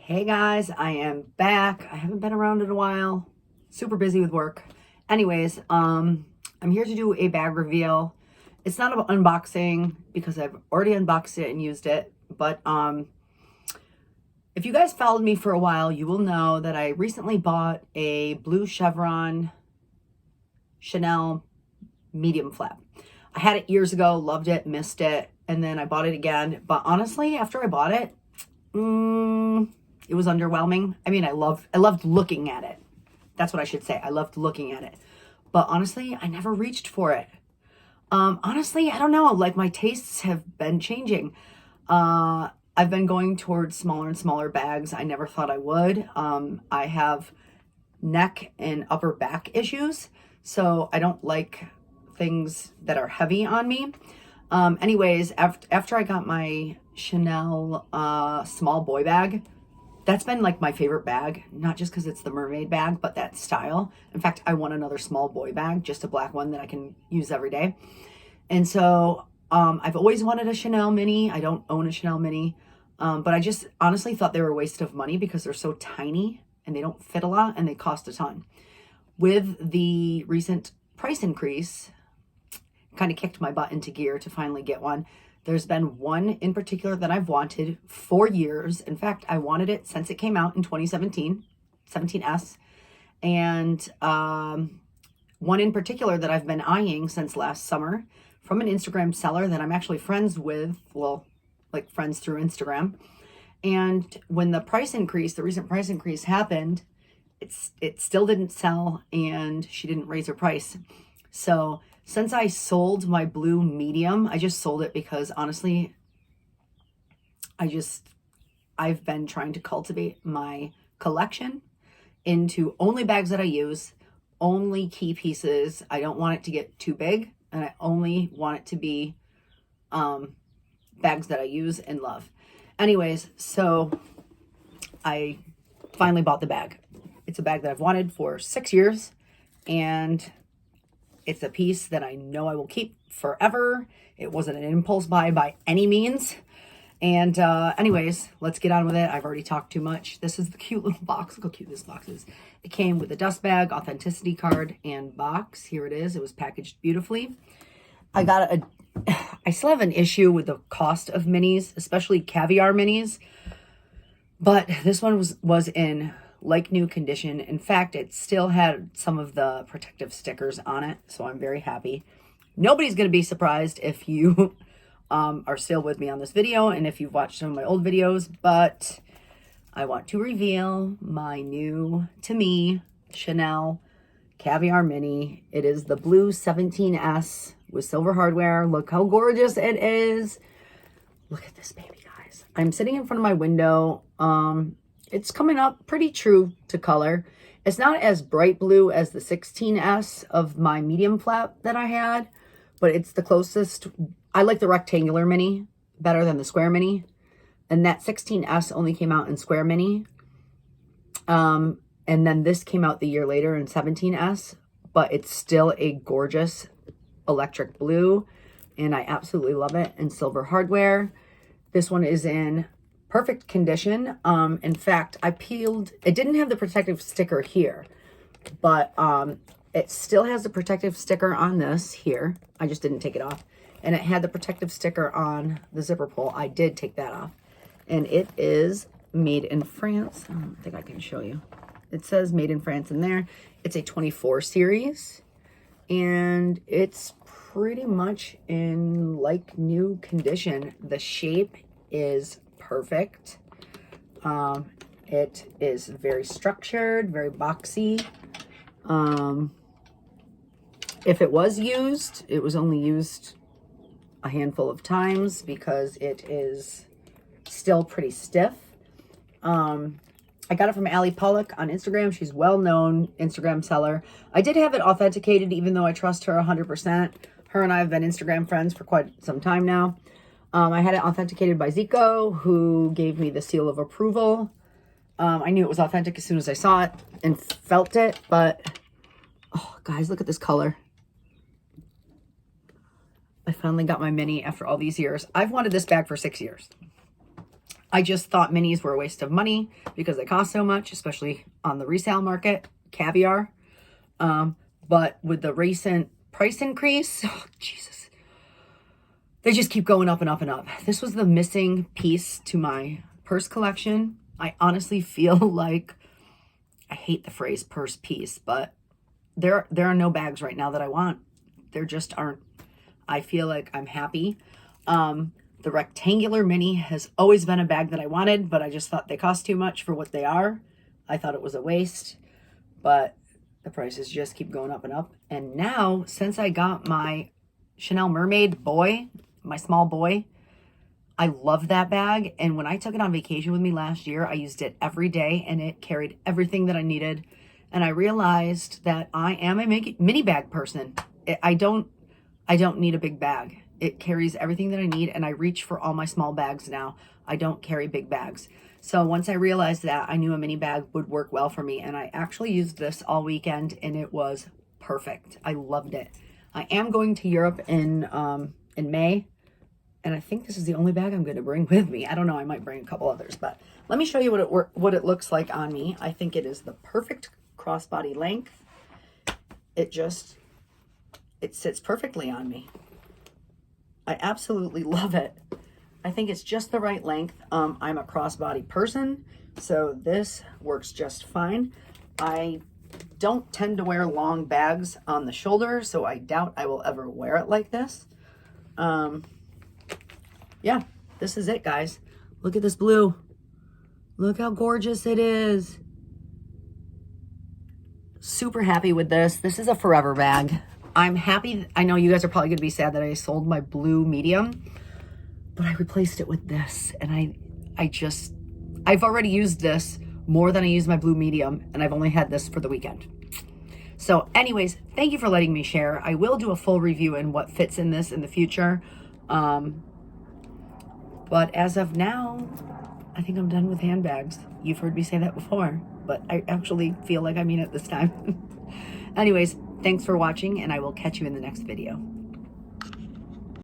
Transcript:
Hey guys, I am back. I haven't been around in a while. Super busy with work. Anyways, I'm here to do a bag reveal. It's not an unboxing because I've already unboxed it and used it, but if you guys followed me for a while, you will know that I recently bought a blue chevron Chanel medium flap. I had it years ago, loved it, missed it, and then I bought it again. But honestly, after I bought it, it was underwhelming. I mean, I loved looking at it. That's what I should say. I loved looking at it. But honestly, I never reached for it. Honestly, I don't know. Like, my tastes have been changing. I've been going towards smaller and smaller bags. I never thought I would. I have neck and upper back issues, so I don't like things that are heavy on me. Anyways, after I got my Chanel small boy bag, that's been like my favorite bag, not just because it's the mermaid bag, but that style. In fact, I want another small boy bag, just a black one that I can use every day. And so I've always wanted a Chanel mini. I don't own a Chanel mini, but I just honestly thought they were a waste of money because they're so tiny and they don't fit a lot and they cost a ton. With the recent price increase, kind of kicked my butt into gear to finally get one. There's been one in particular that I've wanted for years. In fact, I wanted it since it came out in 2017, 17S. And one in particular that I've been eyeing since last summer from an Instagram seller that I'm actually friends with, well, like friends through Instagram. And when the price increase, the recent price increase happened, it still didn't sell and she didn't raise her price. So since I sold my blue medium, I just sold it because honestly, I've been trying to cultivate my collection into only bags that I use, only key pieces. I don't want it to get too big, and I only want it to be bags that I use and love. Anyways, so I finally bought the bag. It's a bag that I've wanted for 6 years, and it's a piece that I know I will keep forever. It wasn't an impulse buy by any means. And anyways, let's get on with it. I've already talked too much. This is the cute little box. Look how cute this box is. It came with a dust bag, authenticity card, and box. Here it is. It was packaged beautifully. I still have an issue with the cost of minis, especially caviar minis. But this one was in like new condition. In fact, it still had some of the protective stickers on it, so I'm very happy. Nobody's going to be surprised if you are still with me on this video and if you've watched some of my old videos, but I want to reveal my new, to me, Chanel Caviar Mini. It is the blue 17S with silver hardware. Look how gorgeous it is. Look at this baby, guys. I'm sitting in front of my window. It's coming up pretty true to color. It's not as bright blue as the 16S of my medium flap that I had, but it's the closest. I like the rectangular mini better than the square mini. And that 16S only came out in square mini. And then this came out the year later in 17S, but it's still a gorgeous electric blue. And I absolutely love it. And silver hardware. This one is in perfect condition. In fact, I peeled, it didn't have the protective sticker here, but it still has the protective sticker on this here. I just didn't take it off. And it had the protective sticker on the zipper pull. I did take that off. And it is made in France. I don't think I can show you. It says made in France in there. It's a 24 series. And it's pretty much in like new condition. The shape is perfect. It is very structured, very boxy. If it was used, it was only used a handful of times because it is still pretty stiff. I got it from Allie Pollock on Instagram. She's a well-known Instagram seller. I did have it authenticated, even though I trust her 100%. Her and I have been Instagram friends for quite some time now. I had it authenticated by Zico, who gave me the seal of approval. I knew it was authentic as soon as I saw it and felt it, but oh, guys, look at this color. I finally got my mini after all these years. I've wanted this bag for 6 years. I just thought minis were a waste of money because they cost so much, especially on the resale market, caviar. But with the recent price increase, oh, Jesus, they just keep going up and up and up. This was the missing piece to my purse collection. I honestly feel like, I hate the phrase purse piece, but there are no bags right now that I want. There just aren't. I feel like I'm happy. The rectangular mini has always been a bag that I wanted, but I just thought they cost too much for what they are. I thought it was a waste, but the prices just keep going up and up. And now, since I got my Chanel Mermaid boy, my small boy, I love that bag. And when I took it on vacation with me last year, I used it every day and it carried everything that I needed. And I realized that I am a mini bag person. I don't need a big bag. It carries everything that I need, and I reach for all my small bags now. I don't carry big bags. So once I realized that, I knew a mini bag would work well for me, and I actually used this all weekend, and it was perfect. I loved it. I am going to Europe in May, and I think this is the only bag I'm going to bring with me. I don't know. I might bring a couple others, but let me show you what it looks like on me. I think it is the perfect crossbody length. It sits perfectly on me. I absolutely love it. I think it's just the right length. I'm a crossbody person, so this works just fine. I don't tend to wear long bags on the shoulder, so I doubt I will ever wear it like this. Yeah, this is it, guys. Look at this blue. Look how gorgeous it is. Super happy with this. This is a forever bag. I'm happy. I know you guys are probably going to be sad that I sold my blue medium, but I replaced it with this. And I've already used this more than I used my blue medium, and I've only had this for the weekend. So anyways, thank you for letting me share. I will do a full review and what fits in this in the future. But as of now, I think I'm done with handbags. You've heard me say that before, but I actually feel like I mean it this time. Anyways, thanks for watching, and I will catch you in the next video.